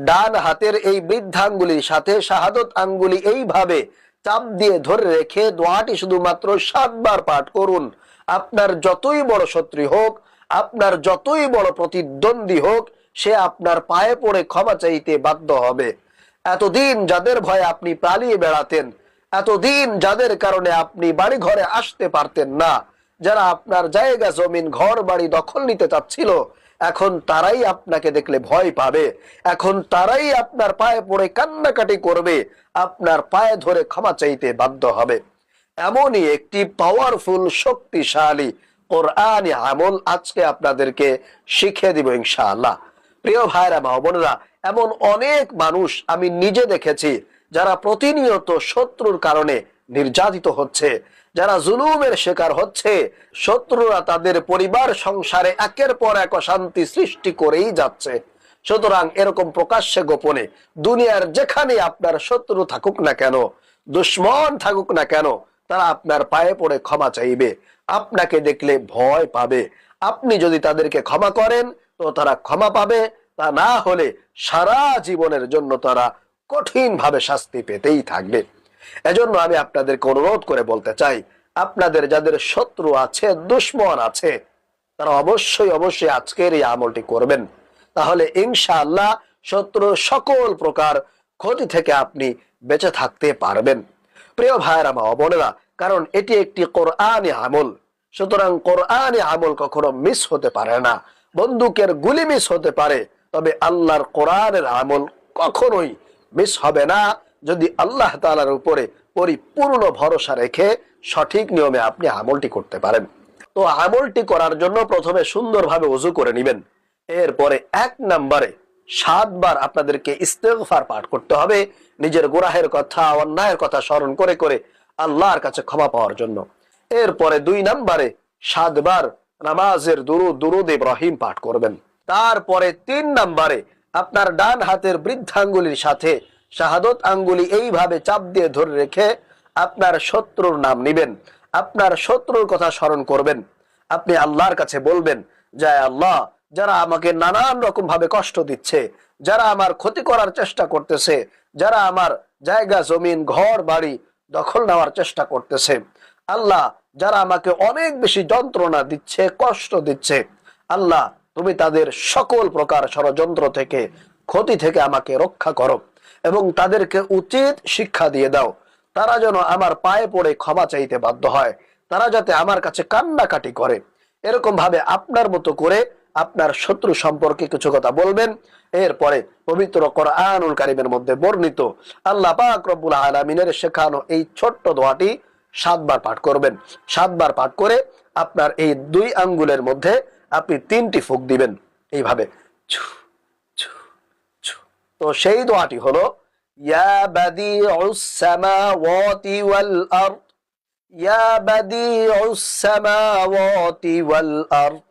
ডান হাতের এই বৃদ্ধাঙ্গুলির সাথে শাহাদত আঙ্গুলি এইভাবে চাপ দিয়ে ধরে রেখে দোয়াটি শুধুমাত্র 7 বার পাঠ করুন। আপনার যতই বড় শত্রু হোক, আপনার যতই বড় প্রতিদ্বন্দ্বী হোক, সে আপনার পায়ে পড়ে ক্ষমা চাইতে বাধ্য হবে। এতদিন যাদের ভয়ে আপনি পালিয়ে বেড়াতেন, এতদিন যাদের কারণে আপনি বাড়ি ঘরে আসতে পারতেন না, যারা আপনার জায়গা জমিন ঘর বাড়ি দখল নিতে চাচ্ছিল, এখন তারাই আপনাকে দেখলে ভয় পাবে। এখন তারাই আপনার পায়ে পড়ে কান্নাকাটি করবে, আপনার পায়ে ধরে ক্ষমা চাইতে বাধ্য হবে। এমনই একটি পাওয়ারফুল শক্তিশালী কোরআনী আমল আজকে আপনাদেরকে শিখিয়ে দিব ইনশাআল্লাহ। প্রিয় ভাইরা মা বোনেরা, এমন অনেক মানুষ আমি নিজে দেখেছি যারা প্রতিনিয়ত শত্রুর কারণে নির্যাতিত হচ্ছে, যারা জুলুমের শিকার হচ্ছে। শত্রুরা তাদের পরিবার সংসারে একের পর এক অশান্তি সৃষ্টি করেই যাচ্ছে। সুতরাং এরকম প্রকাশ্যে গোপনে দুনিয়ার যেখানে আপনার শত্রু থাকুক না কেন, দুশ্মন থাকুক না কেন, তারা আপনার পায়ে পড়ে ক্ষমা চাইবে, আপনাকে দেখলে ভয় পাবে। আপনি যদি তাদেরকে ক্ষমা করেন তো তারা ক্ষমা পাবে, তা না হলে সারা জীবনের জন্য তারা কঠিন ভাবে শাস্তি পেতেই থাকবে। এজন্য আমি আপনাদেরকে অনুরোধ করে বলতে চাই, আপনাদের যাদের শত্রু আছে, দুশ্মন আছে, তারা অবশ্যই অবশ্যই আজকের এই আমলটি করবেন। তাহলে ইনশাআল্লাহ শত্রুর সকল প্রকার ক্ষতি থেকে আপনি বেঁচে থাকতে পারবেন। প্রিয় ভাইরা মা বোনেরা, কারণ এটি একটি কোরআনী আমল। সুতরাং কোরআনী আমল কখনো মিস হতে পারে না। বন্দুকের গুলি মিস হতে পারে, তবে আল্লাহর কোরআনের আমল কখনোই মিস হবে না, যদি আল্লাহ তাআলার উপরে পরিপূর্ণ ভরসা রেখে সঠিক নিয়মে আপনি আমলটি করতে পারেন। তো আমলটি করার জন্য প্রথমে সুন্দরভাবে ওযু করে নেবেন। এরপরে 1 নম্বরে 7 বার আপনাদেরকে ইস্তেগফার পাঠ করতে হবে, নিজের গুনাহের কথা, অন্যায়ের কথা স্মরণ করে করে আল্লাহর কাছে ক্ষমা পাওয়ার জন্য। এরপরে 2 নম্বরে 7 বার নামাজের দুরূদ ইব্রাহিম পাঠ করবেন। তারপরে 3 নম্বরে আপনার ডান হাতের বৃদ্ধাঙ্গুলির সাথে শাহাদত আঙ্গুলি এইভাবে চাপ দিয়ে ধরে রেখে আপনার শত্রুর নাম নিবেন, আপনার শত্রুর কথা স্মরণ করবেন। আপনি আল্লাহর কাছে বলবেন, যে আল্লাহ, যারা আমাকে নানান রকম ভাবে কষ্ট দিচ্ছে, যারা আমার ক্ষতি করার চেষ্টা করতেছে, যারা আমার জায়গা জমিন ঘর বাড়ি দখল নেওয়ার চেষ্টা করতেছে, আল্লাহ, যারা আমাকে অনেক বেশি যন্ত্রণা দিচ্ছে, কষ্ট দিচ্ছে, আল্লাহ তুমি তাদের সকল প্রকার ষড়যন্ত্র থেকে, ক্ষতি থেকে আমাকে রক্ষা করো এবং তাদেরকে উচিত শিক্ষা দিয়ে দাও। তারা যেন আমার পায়ে পড়ে ক্ষমা চাইতে বাধ্য হয়, তারা যাতে আমার কাছে কান্নাকাটি করে। এরকম ভাবে আপনার মতো করে আপনার শত্রু সম্পর্কে কিছু কথা বলবেন। এরপরে পবিত্র কোরআনুল কারীমের মধ্যে বর্ণিত আল্লাহ পাক রব্বুল আলামিনের শেখানো এই ছোট্ট দোয়াটি 7 বার পাঠ করবেন। 7 বার পাঠ করে আপনার এই 2 আঙ্গুলের মধ্যে আপনি 3টি ফুঁক দিবেন এইভাবে। তো সেই দোয়াটি হলো, ইয়া বাদিউস সামাওয়াতি ওয়াল আরদ, ইয়া বাদিউস সামাওয়াতি ওয়াল আরদ,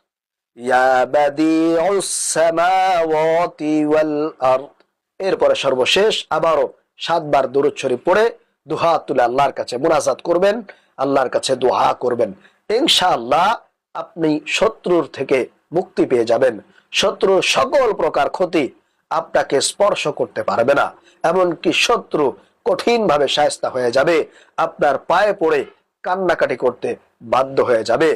ইয়া বাদিউস সামাওয়াতি ওয়াল আরদ। এরপরে সর্বশেষ আবারও 7 বার দুরূদ শরীফ পড়ে দুহাত তুলে আল্লাহর কাছে মুনাজাত করবেন, আল্লাহর কাছে দোয়া করবেন। ইনশাআল্লাহ আপনি শত্রুর থেকে মুক্তি পেয়ে যাবেন। শত্রুর সকল প্রকার ক্ষতি আপনাকে স্পর্শ করতে পারবে না, এমনকি শত্রু কঠিন ভাবে শায়েস্তা হয়ে যাবে, আপনার পায়ে পড়ে কান্নাকাটি করতে বাধ্য হয়ে যাবে।